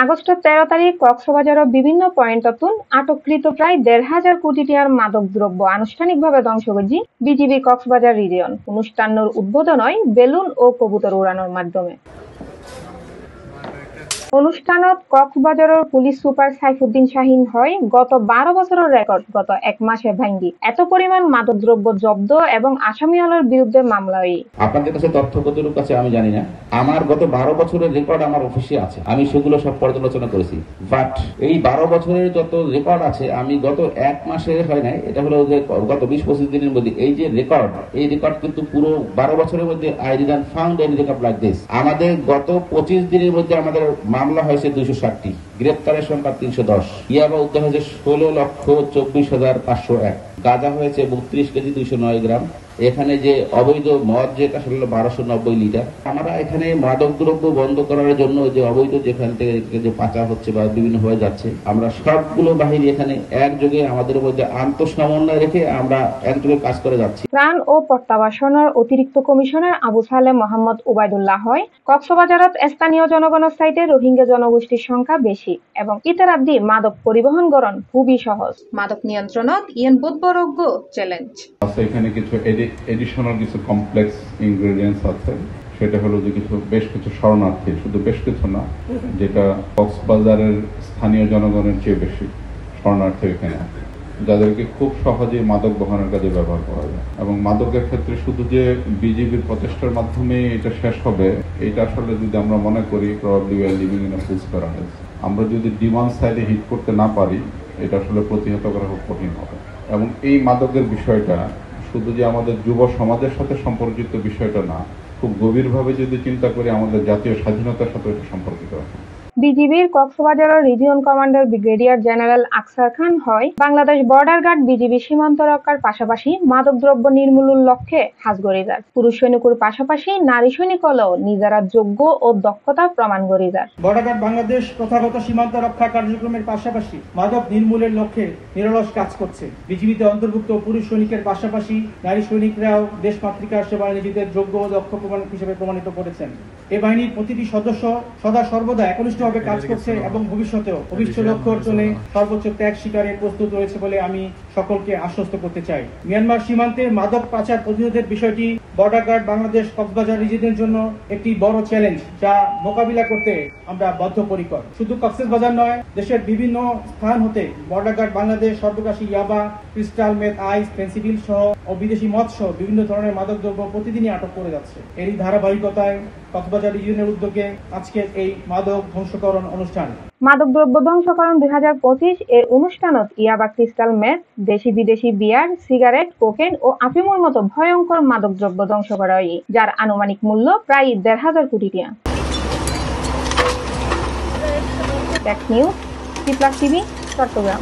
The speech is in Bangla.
আগস্টের 13 তারিখ কক্সবাজারের বিভিন্ন পয়েন্টতুন আটককৃত প্রায় ১,৫০০ কোটি টাকার মাদকদ্রব্য আনুষ্ঠানিকভাবে ধ্বংস করেছে বিজিবি কক্সবাজার রিজিয়ন। অনুষ্ঠানের উদ্বোধন হয় বেলুন ও কবুতর উড়ানোর মাধ্যমে। অনুষ্ঠানত কক্সবাজারের পুলিশ সুপার সাইফুদ্দিন শাহিন হয় গত ১২ বছরের রেকর্ড গত এক মাসে ভাঙ্গি এত পরিমাণ মাদকদ্রব্য জব্দ এবং আসামিওয়ালার বিরুদ্ধে মামলা হয়। আপনাদের কাছে তথ্য কতটুকু আছে আমি জানি না। আমার গত ১২ বছরের রেকর্ড আমার অফিসে আছে, আমি সেগুলো সব পর্যালোচনা করেছি। বাট এই ১২ বছরের যত রেকর্ড আছে আমি গত এক মাসে হয় নাই, এটা হলো যে গত ২০-২৫ দিনের মধ্যে এই যে রেকর্ড, এই রেকর্ড কিন্তু পুরো ১২ বছরের মধ্যে I didn't found any record like this. আমাদের গত ২৫ দিনের মধ্যে আমাদের মামলা হয়েছে ২৬০টি, গ্রেপ্তারের সংখ্যা ৩১০, ইয়াবা উদ্ধার হয়েছে ১৬,২৪,৫০১, গাঁজা হয়েছে ৩২ কেজি ২০৯ গ্রাম। এখানে যে অবৈধ মদ যেটা সেটা হলো ১২৯০ লিটার। আমরা এখানে মাদক দ্রব্য বন্ধ করার জন্য যে অবৈধ যেখান থেকে যে পাচার হচ্ছে বা বিভিন্ন হয়ে যাচ্ছে, আমরা সবগুলো বাহিনী এখানে একযোগে আমাদের মধ্যে আন্তঃসমন্বয় রেখে আমরা একযোগে কাজ করে যাচ্ছি। ত্রাণ ও প্রত্যাবাসনের অতিরিক্ত কমিশনার আবু সালেহ মোহাম্মদ ওবায়দুল্লাহ হয় কক্সবাজারত স্থানীয় জনগণের চাইতে রোহিঙ্গা জনগোষ্ঠীর সংখ্যা বেশি এবং ইতারাদি মাদক পরিবহন করণ খুবই সহজ। মাদক নিয়ন্ত্রণত ইয়েন বুধবরজ্ঞ চ্যালেঞ্জ আছে। এখানে কিছু এডিশনাল কিছু কমপ্লেক্স ইনগ্রেডিয়েন্টস আছে, সেটা হলো যে বেশ কিছু শরণার্থী, শুধু বেশ কিছু না, যেটা কক্সবাজারের স্থানীয় জনগণের চেয়ে বেশি শরণার্থী এখানে আছে, যাদেরকে খুব সহজেই মাদক বহনের কাজে ব্যবহার করা যায়। এবং মাদকের ক্ষেত্রে শুধু যে বিজিবির প্রচেষ্টার মাধ্যমে এটা শেষ হবে, এটা আসলে যদি আমরা মনে করি probably we are living in a fool's paradise. আমরা যদি ডিমান্ড সাইডে হিট করতে না পারি, এটা আসলে প্রতিহত করা খুব কঠিন হবে। এবং এই মাদকের বিষয়টা শুধু যে আমাদের যুব সমাজের সাথে সম্পর্কিত বিষয়টা না, খুব গভীরভাবে যদি চিন্তা করি আমাদের জাতীয় স্বাধীনতার সাথে এটা সম্পর্কিত আছে। বিজিবির কক্সবাজারের রিজিয়ন কমান্ডার ব্রিগেডিয়ার জেনারেল আকসার খান হয় বাংলাদেশ বর্ডার গার্ড বিজিবি সীমান্ত রক্ষার পাশাপাশি মাদকদ্রব্য নির্মূলের লক্ষ্যে হাজ গড়ে যায়। পুরুষ সৈনিকের পাশাপাশি নারী সৈনিক হলেও নিজেরা যোগ্য ও দক্ষতা প্রমাণ করে যায়। বর্ডার গার্ড বাংলাদেশ প্রথাগত সীমান্ত রক্ষা কার্যক্রমের পাশাপাশি মাদক নির্মূলের লক্ষ্যে নিরলস কাজ করছে। বিজিবিতে অন্তর্ভুক্ত পুরুষ সৈনিকের পাশাপাশি নারী সৈনিকরাও দেশ মাতৃকার সেবায় নিজেদের যোগ্য ও দক্ষ প্রমাণ হিসেবে প্রমাণিত করেছেন। এই বাহিনীর প্রতিটি সদস্য সদা সর্বদা একনিষ্ঠ কাজ করছে এবং ভবিষ্যতেও অভিষ্ট লক্ষ্য অর্জনে সর্বোচ্চ ত্যাগ স্বীকারে প্রস্তুত রয়েছে বলে আমি সকলকে আশ্বস্ত করতে চাই। মিয়ানমার সীমান্তে মাদক পাচার প্রতিরোধের বিষয়টি বর্ডার গার্ড বাংলাদেশ কক্সবাজার রিজিয়নের জন্য একটি বড় চ্যালেঞ্জ, যা মোকাবিলা করতে আমরা বদ্ধপরিকর। শুধু কক্সবাজার নয়, দেশের বিভিন্ন স্থান হতে বর্ডার গার্ড বাংলাদেশ সর্বগ্রাসী ইয়াবা, ক্রিস্টাল মেথ, আইস, ফেন্সিডিল সহ ও বিদেশি মদ সহ বিভিন্ন ধরনের মাদকদ্রব্য প্রতিদিনই আটক করে যাচ্ছে। এরই ধারাবাহিকতায় কক্সবাজার রিজিয়নের উদ্যোগে আজকের এই মাদক ধ্বংসকরণ অনুষ্ঠান। মাদকদ্রব্য ধ্বংসকরণ ২০২৫ এর অনুষ্ঠানত ইয়াবা, ক্রিস্টাল মেথ, দেশি বিদেশি বিয়ার, সিগারেট, কোকেন ও আফিমুর মতো ভয়ঙ্কর মাদকদ্রব্য ধ্বংস করা হয়, যার আনুমানিক মূল্য প্রায় ১,৫০০ কোটি টাকা। Tech news, TV, Chittagong.